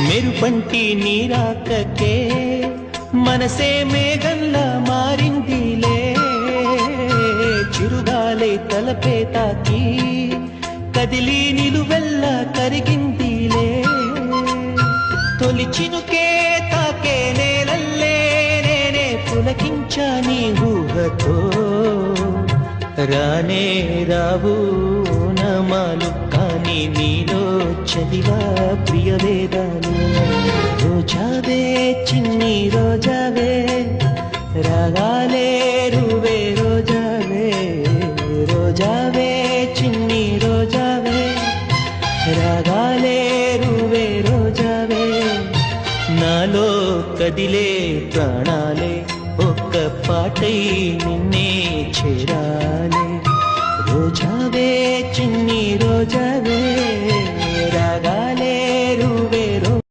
మెరుపంటి నీరాకకే మనసే మేఘంలా మారిందిలే, చిరుగాలే తలపే తాకి కదిలి నిలువెల్లా కరిగిందిలే, తొలి చినుకే తాకే నేలల్లే నేనే పులకించా నీ ఊహతో, రానే రావు నమాలు కానీ నీలో చదివా ప్రియ వేదాలు. రోజావే చిన్ని రోజావే రాగాలే రువే రోజావే, రోజావే చిన్ని రోజావే రాగాలే రువే రోజావే, నాలో కదిలే ప్రాణాలే ఒక్క పాటై నిన్నే చేరాలే. రోజావే చిన్ని రోజా